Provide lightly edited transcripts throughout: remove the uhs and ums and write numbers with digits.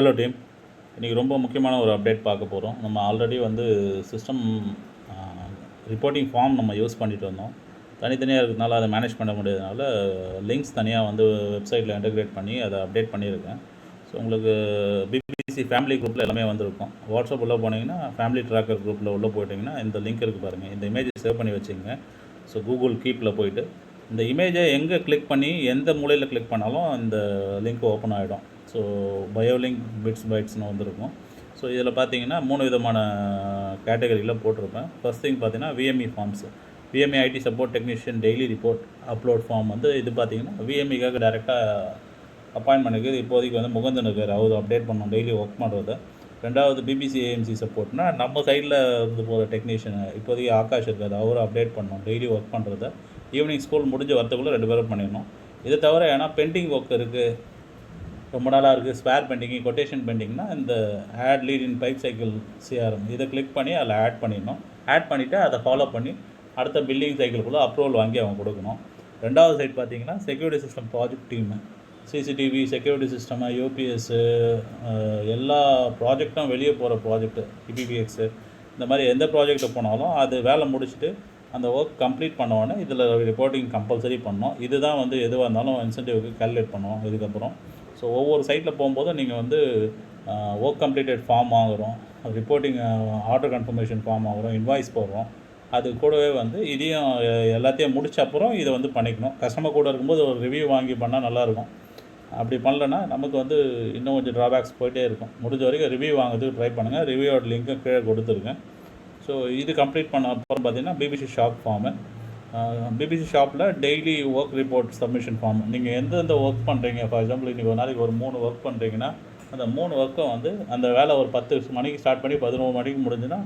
Hello team. இன்றைக்கி ரொம்ப முக்கியமான ஒரு அப்டேட் பார்க்க போகிறோம். நம்ம ஆல்ரெடி வந்து சிஸ்டம் ரிப்போர்ட்டிங் ஃபார்ம் நம்ம யூஸ் பண்ணிட்டு வந்தோம். தனித்தனியாக இருக்கிறதுனால அதை மேனேஜ் பண்ண முடியாதனால லிங்க்ஸ் தனியாக வந்து வெப்சைட்டில் இன்டெகிரேட் பண்ணி அதை அப்டேட் பண்ணியிருக்கேன். ஸோ உங்களுக்கு பிபிசி ஃபேமிலி குரூப்பில் எல்லாமே வந்திருக்கும். வாட்ஸ்அப் உள்ளே போனீங்கன்னா ஃபேமிலி ட்ராக்கர் குரூப்பில் உள்ளே போயிட்டிங்கன்னா இந்த லிங்க் இருக்குது பாருங்கள். இந்த இமேஜை சேவ் பண்ணி வச்சுங்க. ஸோ கூகுள் கீப்பில் போயிட்டு இந்த இமேஜை எங்கே கிளிக் பண்ணி எந்த மூலையில் கிளிக் பண்ணாலும் இந்த லிங்க் ஓப்பன் ஆகிடும். ஸோ பயோலிங்க் பிட்ஸ் பைட்ஸ்னு வந்திருக்கும். ஸோ இதில் பார்த்தீங்கன்னா 3 விதமான கேட்டகரியில் போட்டிருப்பேன். ஃபர்ஸ்ட் திங் பார்த்தீங்கன்னா VME forms. VME IT support technician daily report upload form வந்து இது பார்த்தீங்கன்னா விஎம்இக்காக டேரெக்டாக அப்பாயின்மெண்ட் இருக்குது. இப்போதைக்கு வந்து முகந்தன் இருக்கார், அவர் அப்டேட் பண்ணோம் டெய்லி ஒர்க் பண்ணுறத. ரெண்டாவது பிபிசி ஏஎம்சி சப்போர்ட்னா நம்ம சைடில் இருந்து போகிற டெக்னீஷியன் இப்போதைக்கு ஆகாஷ் இருக்காது, அவரை அப்டேட் பண்ணோம் டெய்லி ஒர்க் பண்ணுறத. ஈவினிங் ஸ்கூல் முடிஞ்ச வரத்துக்குள்ளே 2 பேரும் பண்ணிடணும். இதை தவிர ஏன்னா பெண்டிங் ஒர்க் இருக்குது, ரொம்ப நாளாக இருக்குது, ஸ்பேர் பெண்டிங்கு, கொட்டேஷன் பெண்டிங்னா இந்த add lead in pipe cycle CRM இதை கிளிக் பண்ணி அதில் ஆட் பண்ணிடணும். ஆட் பண்ணிவிட்டு அதை ஃபாலோ பண்ணி அடுத்த பில்லிங் சைக்கிள்குள்ளே அப்ரூவல் வாங்கி அவங்க கொடுக்கணும். ரெண்டாவது சைட் பார்த்தீங்கன்னா security system project team. CCTV, security system, UPS, எல்லா ப்ராஜெக்டும் வெளியே போகிற ப்ராஜெக்ட்டு, இபிபிஎக்ஸு, இந்த மாதிரி எந்த ப்ராஜெக்ட்டு போனாலும் அது வேலை முடிச்சுட்டு அந்த ஒர்க் கம்ப்ளீட் பண்ணோன்னே இதில் ரிப்போர்ட்டிங் கம்பல்சரி பண்ணோம். இதுதான் வந்து எதுவாக இருந்தாலும் இன்சென்டிவ்க்கு கால்குலேட் பண்ணுவோம் இதுக்கப்புறம். ஸோ ஒவ்வொரு சைட்டில் போகும்போது நீங்கள் வந்து ஒர்க் கம்ப்ளீட்டட் ஃபார்ம் வாங்குகிறோம், ரிப்போர்ட்டிங் ஆர்டர் கன்ஃபர்மேஷன் ஃபார்ம் வாங்குகிறோம், இன்வாய்ஸ் போடுறோம். அது கூடவே வந்து இதையும் எல்லாத்தையும் முடிச்ச அப்புறம் இதை வந்து பண்ணிக்கணும். கஸ்டமர் கூட இருக்கும்போது ஒரு ரிவ்யூ வாங்கி பண்ணால் நல்லாயிருக்கும். அப்படி பண்ணலன்னா நமக்கு வந்து இன்னும் கொஞ்சம் ட்ராபேக்ஸ் போயிட்டே இருக்கும். முடிஞ்ச வரைக்கும் ரிவ்யூ வாங்குறதுக்கு ட்ரை பண்ணுங்கள். ரிவ்யூவோட லிங்க்கை கீழே கொடுத்துருக்கேன். ஸோ இது கம்ப்ளீட் பண்ண அப்புறம் பார்த்தீங்கன்னா பிபிசி ஷாப் ஃபார்மு. பிபிசி ஷாப்பில் daily work report submission form. நீங்கள் எந்தெந்த ஒர்க் பண்ணுறீங்க, ஃபார் எக்ஸாம்பிள் இன்றைக்கி ஒரு நாளைக்கு ஒரு 3 ஒர்க் பண்ணுறீங்கன்னா அந்த 3 ஒர்க்கை வந்து அந்த வேலை ஒரு 10 மணிக்கு ஸ்டார்ட் பண்ணி 11 மணிக்கு முடிஞ்சுன்னா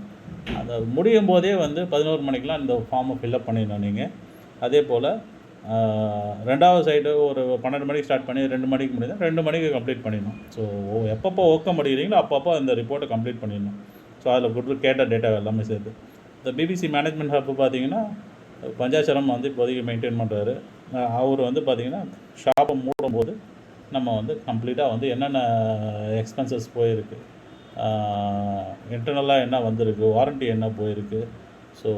அந்த முடியும் போதே வந்து 11 மணிக்கெலாம் இந்த ஃபார்மை ஃபில்அப் பண்ணிடணும் நீங்கள். அதே போல் ரெண்டாவது சைடு ஒரு 12 மணிக்கு ஸ்டார்ட் பண்ணி 2 மணிக்கு முடியுது, 2 மணிக்கு கம்ப்ளீட் பண்ணிடணும். ஸோ எப்பப்போ ஒர்க்கை முடிகிறீங்களோ அப்பப்போ அந்த ரிப்போர்ட்டை கம்ப்ளீட் பண்ணிடணும். ஸோ அதில் கொடுத்து கேட்ட டேட்டா எல்லாமே சேர்த்து. இந்த பிபிசி மேனேஜ்மெண்ட் ஹப்பு பார்த்தீங்கன்னா பஞ்சாச்சரம் வந்து இப்போதைக்கு மெயின்டைன் பண்ணுறாரு. அவர் வந்து பார்த்திங்கன்னா ஷாப்பை மூடும்போது நம்ம வந்து கம்ப்ளீட்டாக வந்து என்னென்ன எக்ஸ்பென்சஸ் போயிருக்கு, இன்டர்னலாக என்ன வந்திருக்கு, வாரண்ட்டி என்ன போயிருக்கு, ஸோ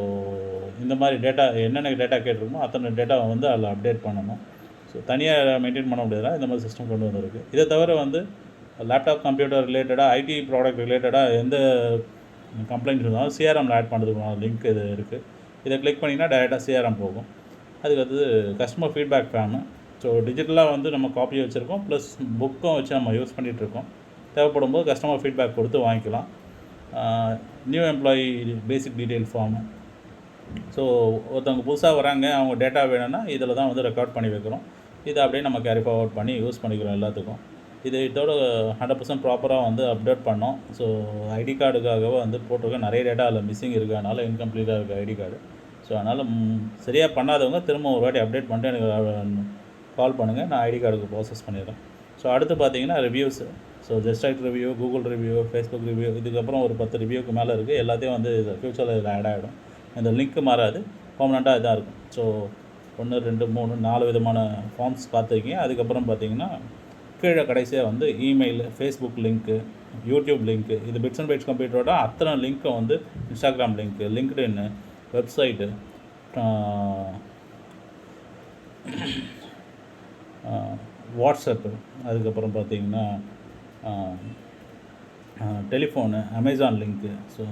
இந்த மாதிரி டேட்டா என்னென்ன டேட்டா கேட்டிருக்கோமோ அத்தனை டேட்டாவை வந்து அதில் அப்டேட் பண்ணணும். ஸோ தனியாக மெயின்டைன் பண்ண முடியாதா இந்த மாதிரி சிஸ்டம் கொண்டு வந்திருக்கு. இதை தவிர வந்து லேப்டாப் கம்ப்யூட்டர் ரிலேட்டடாக, ஐடி ப்ராடக்ட் ரிலேட்டடாக எந்த கம்ப்ளைண்ட்ஸ் இருந்தாலும் சிஆர்எம்மில் ஆட் பண்ணுறதுக்கு லிங்க் இது இருக்குது. இதை கிளிக் பண்ணிங்கன்னா டைரெக்டாக சிஆர்எம் போகும். அதுக்கு அடுத்தது கஸ்டமர் ஃபீட்பேக் ஃபார்மு. ஸோ டிஜிட்டலாக வந்து நம்ம காப்பி வச்சுருக்கோம், ப்ளஸ் புக்கும் வச்சு நம்ம யூஸ் பண்ணிகிட்ருக்கோம். தேவைப்படும் போது கஸ்டமர் ஃபீட்பேக் கொடுத்து வாங்கிக்கலாம். நியூ எம்ப்ளாயி பேசிக் டீட்டெயில் ஃபார்மு. ஸோ ஒருத்தவங்க புதுசாக வராங்க, அவங்க டேட்டா வேணும்னா இதில் தான் வந்து ரெக்கார்ட் பண்ணி வைக்கிறோம். இதை அப்படியே நம்ம கேரி ஃபார்வர்ட் பண்ணி யூஸ் பண்ணிக்கிறோம் எல்லாத்துக்கும். இதோட 100% ப்ராப்பராக வந்து அப்டேட் பண்ணோம். ஸோ ஐடி கார்டுக்காகவே வந்து போட்டிருக்க நிறைய டேட்டா அதில் மிஸ்ஸிங் இருக்குது, அதனால் இன்கம்ப்ளீட்டாக இருக்குது ஐடி கார்டு. ஸோ அதனால் சரியாக பண்ணாதவங்க திரும்ப ஒரு வாட்டி அப்டேட் பண்ணிட்டு எனக்கு கால் பண்ணுங்கள், நான் ஐடி கார்டுக்கு ப்ராசஸ் பண்ணிடுறேன். ஸோ அடுத்து பார்த்தீங்கன்னா reviews. So just right review, Google review, Facebook review, இதுக்கப்புறம் ஒரு 10 ரிவ்யூக்கு மேலே இருக்குது. எல்லாத்தையும் வந்து ஃப்யூச்சரில் இதில் ஆட் ஆகிடும். இந்த லிங்க்கு மாறாது, பர்மனெண்ட்டாக இதாக இருக்கும். ஸோ 1 2 3 4 விதமான ஃபார்ம்ஸ் பார்த்துருக்கீங்க. அதுக்கப்புறம் பார்த்தீங்கன்னா கீழே கடைசியாக வந்து email, Facebook link, YouTube link, இது பிட்ஸ் அண்ட் பைட்ஸ் கம்ப்யூட்டரோட அத்தனை லிங்க்கை வந்து இன்ஸ்டாகிராம் லிங்க்கு, லிங்க்டின்னு, வெப்சைட்டு, வாட்ஸ்அப்பு, அதுக்கப்புறம் பார்த்திங்கன்னா டெலிஃபோனு, அமேசான் லிங்க்கு, ஸோ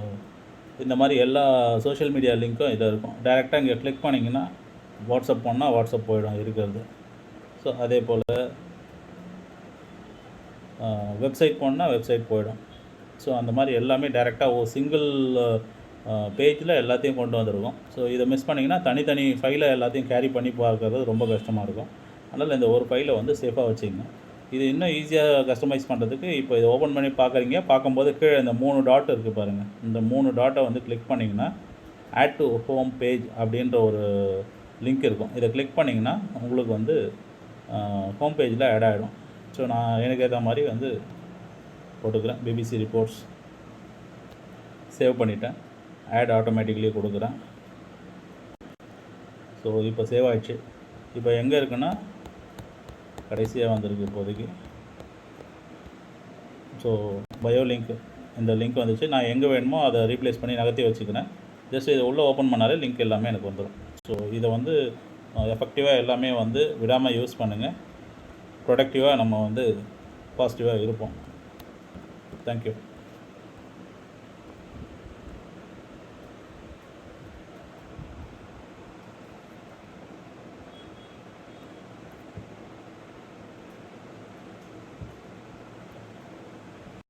இந்த மாதிரி எல்லா சோஷியல் மீடியா லிங்க்கும் இதில் இருக்கும். டைரெக்டாக இங்கே கிளிக் பண்ணிங்கன்னா வாட்ஸ்அப் போனால் வாட்ஸ்அப் போயிடும் இருக்கிறது. ஸோ அதே போல் வெப்சைட் போனால் வெப்சைட் போயிடும். ஸோ அந்த மாதிரி எல்லாமே டைரெக்டாக ஒரு சிங்கிள் பேஜில் எல்லாத்தையும் கொண்டு வந்துருக்கும். ஸோ இதை மிஸ் பண்ணிங்கன்னா தனித்தனி ஃபைலை எல்லாத்தையும் கேரி பண்ணி பார்க்கறது ரொம்ப கஷ்டமாக இருக்கும். அதனால் இந்த ஒரு ஃபைலை வந்து சேஃபாக வச்சுக்கங்க. இது இன்னும் ஈஸியாக கஸ்டமைஸ் பண்ணுறதுக்கு இப்போ இதை ஓப்பன் பண்ணி பார்க்குறீங்க, பார்க்கும்போது கீழே இந்த 3 டாட் இருக்குது பாருங்கள். இந்த 3 டாட்டை வந்து கிளிக் பண்ணிங்கன்னா ஆட் டு ஹோம் பேஜ் அப்படின்ற ஒரு லிங்க் இருக்கும். இதை கிளிக் பண்ணிங்கன்னா உங்களுக்கு வந்து ஹோம் பேஜில் ஆட் ஆகிடும். ஸோ நான் எனக்கு ஏற்ற மாதிரி வந்து போட்டுக்கிறேன். பிபிசி ரிப்போர்ட்ஸ் சேவ் பண்ணிட்டேன், ஆட் ஆட்டோமேட்டிக்கலி கொடுக்குறேன். ஸோ இப்போ சேவ் ஆகிடுச்சு. இப்போ எங்கே இருக்குன்னா கடைசியாக வந்திருக்கு இப்போதைக்கு. ஸோ ஸோ பயோ லிங்க் இந்த லிங்க் வந்துச்சு. நான் எங்கே வேணுமோ அதை ரீப்ளேஸ் பண்ணி நகர்த்தி வச்சுக்கிறேன். ஜஸ்ட் இதை உள்ளே ஓப்பன் பண்ணாலே லிங்க் எல்லாமே எனக்கு வந்துடும். ஸோ இதை வந்து எஃபெக்டிவாக எல்லாமே வந்து விடாமல் யூஸ் பண்ணுங்கள். ப்ரொடக்டிவாக நம்ம வந்து பாசிட்டிவாக இருப்போம். தேங்க்யூ.